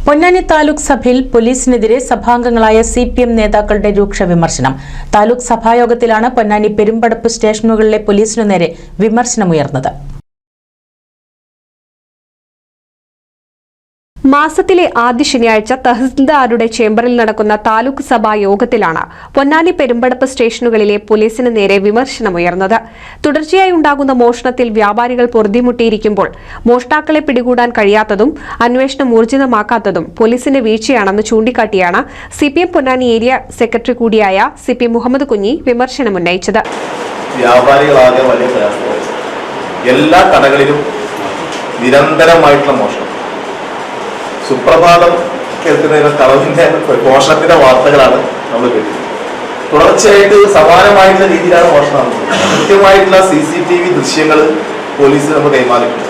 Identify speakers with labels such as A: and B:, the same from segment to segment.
A: പൊന്നാനി താലൂക്ക് സഭയിൽ പോലീസിനെതിരെ സഭാംഗങ്ങളായ CPM നേതാക്കളുടെ രൂക്ഷ വിമർശനം. താലൂക്ക് സഭായോഗത്തിലാണ് പൊന്നാനി പെരുമ്പടപ്പ് സ്റ്റേഷനുകളിലെ പോലീസിനു നേരെ വിമർശനമുയർന്നത്.
B: മാസത്തിലെ ആദ്യ ശനിയാഴ്ച തഹസിൽദാരുടെ ചേംബറിൽ നടക്കുന്ന താലൂക്ക് സഭാ യോഗത്തിലാണ് പൊന്നാനി പെരുമ്പടപ്പ് സ്റ്റേഷനുകളിലെ പോലീസിന് നേരെ വിമർശനമുയർന്നത്. തുടർച്ചയായി ഉണ്ടാകുന്ന മോഷണത്തിൽ വ്യാപാരികൾ പൊറുതിമുട്ടിയിരിക്കുമ്പോൾ മോഷ്ടാക്കളെ പിടികൂടാൻ കഴിയാത്തതും അന്വേഷണം ഊർജിതമാക്കാത്തതും പോലീസിന്റെ വീഴ്ചയാണെന്ന് ചൂണ്ടിക്കാട്ടിയാണ് CPM പൊന്നാനി ഏരിയ സെക്രട്ടറി കൂടിയായ CP മുഹമ്മദ് കുഞ്ഞി വിമർശനമുന്നയിച്ചത്.
C: വ്യാപാരികളാകെ വലിയ പ്രയാസമാണ്. എല്ലാ കടകളിലും നിരന്തരമായിട്ടുള്ള മോഷണം. സുപ്രഭാതം കേൾക്കുന്ന കളവിന്റെ മോഷണത്തിന്റെ വാർത്തകളാണ് നമ്മൾ കേൾക്കുന്നത്. തുടർച്ചയായിട്ട് സമാനമായിട്ടുള്ള രീതിയിലാണ് മോഷണം നടന്നത്. കൃത്യമായിട്ടുള്ള CCTV ദൃശ്യങ്ങൾ പോലീസിന് നമ്മൾ കൈമാറിയിട്ടുണ്ട്.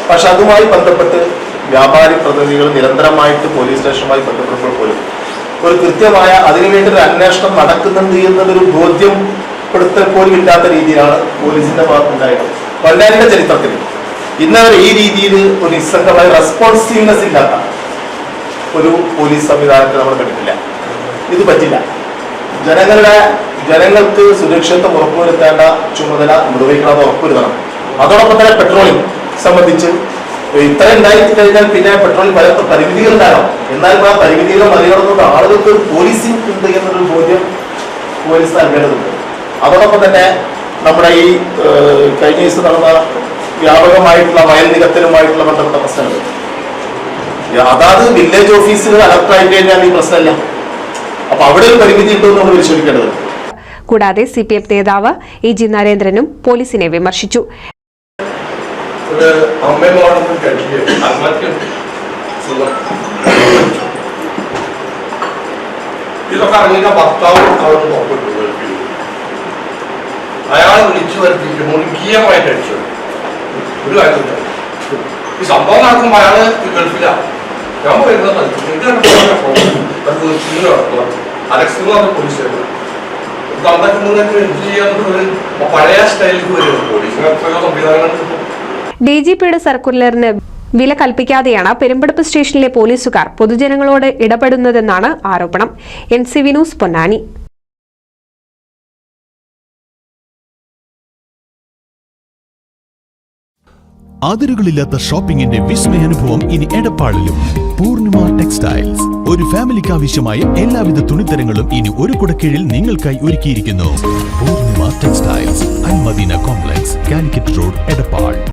C: പക്ഷെ അതുമായി ബന്ധപ്പെട്ട് വ്യാപാരി പ്രതിനിധികൾ നിരന്തരമായിട്ട് പോലീസ് സ്റ്റേഷനുമായി ബന്ധപ്പെടുമ്പോൾ പോലും ഒരു കൃത്യമായ അതിനുവേണ്ടി ഒരു അന്വേഷണം നടക്കുന്നുണ്ട് എന്നതൊരു ബോധ്യപ്പെടുത്തൽ പോലും ഇല്ലാത്ത രീതിയിലാണ് പോലീസിന്റെ ഭാഗത്തുണ്ടായത്. പൊന്നാനിയുടെ ചരിത്രത്തിൽ ഇന്നവരെ ഈ രീതിയിൽ ഒരു നിസ്സംഗമായ റെസ്പോൺസീവ്നെസ് ഇല്ലാത്ത ഒരു പോലീസ് സംവിധാനത്തെ നമ്മൾ കണ്ടിട്ടില്ല. ഇത് പറ്റില്ല. ജനങ്ങൾക്ക് സുരക്ഷിതത്വം ഉറപ്പുവരുത്തേണ്ട ചുമതല നിർവഹിക്കണമെന്ന് ഉറപ്പുവരുത്തണം. അതോടൊപ്പം തന്നെ പെട്രോളിംഗ് സംബന്ധിച്ച് ഇത്ര ഉണ്ടായി കഴിഞ്ഞാൽ പിന്നെ പെട്രോളിൽ പല പരിമിതികളുണ്ടാകാം. എന്നാലും ആ പരിമിതികൾ മറികടന്നുകൊണ്ട് ആളുകൾക്ക് പോലീസിംഗ് ഉണ്ട് എന്നൊരു ബോധ്യം പോലീസ് നൽകേണ്ടതുണ്ട്. അതോടൊപ്പം തന്നെ നമ്മുടെ ഈ കഴിഞ്ഞ ദിവസം നടന്ന വ്യാപകമായിട്ടുള്ള വയൽ നികത്തലുമായിട്ടുള്ള ബന്ധപ്പെട്ട പ്രശ്നങ്ങൾ അതാത് വില്ലേജ് ഓഫീസുകൾ അലർട്ടായിട്ട് കഴിഞ്ഞാൽ ഈ പ്രശ്നമല്ല. അപ്പൊ അവിടെ ഒരു പരിമിതി ഉണ്ടോ എന്ന് നമ്മൾ പരിശോധിക്കേണ്ടതുണ്ട്.
B: കൂടാതെ CPM നേതാവ് EG നരേന്ദ്രനും പോലീസിനെ വിമർശിച്ചു.
D: അയാളെ വിളിച്ചു വരുത്തിയിട്ട് മുൻകീയമായിട്ട് അടിച്ചു. ഒരു കാര്യമില്ല. ഈ സംഭവം നടക്കുമ്പോൾ അയാള് ഗൾഫിലാണ്. ഞാൻ വരുന്നത് അലക്സ് എന്ന് പറഞ്ഞ പോലീസ് പഴയ സ്റ്റൈലിലേക്ക് വരുന്നത്. പോലീസിന് എത്രയോ സംവിധാനങ്ങൾ.
B: DGPയുടെ സർക്കുലറിന് വില കൽപ്പിക്കാതെയാണ് പെരുമ്പടപ്പ് സ്റ്റേഷനിലെ പോലീസുകാർ പൊതുജനങ്ങളോട് ഇടപെടുന്നതെന്നാണ് ആരോപണം. NCV news Ponnani.
E: അതിരുകളില്ലാത്ത ഷോപ്പിംഗിന്റെ വിസ്മയാനുഭവം ഇനി എടപ്പാളിലും. പൂർണിമ ടെക്സ്റ്റൈൽസ് ഒരു ഫാമിലിക്ക് ആവശ്യമായ എല്ലാവിധ തുണിത്തരങ്ങളും ഇനി ഒരു കുടക്കീഴിൽ നിങ്ങൾക്കായി ഒരുക്കിയിരിക്കുന്നു. Poornima textiles, Al Madina complex, Calicut road, Edappal.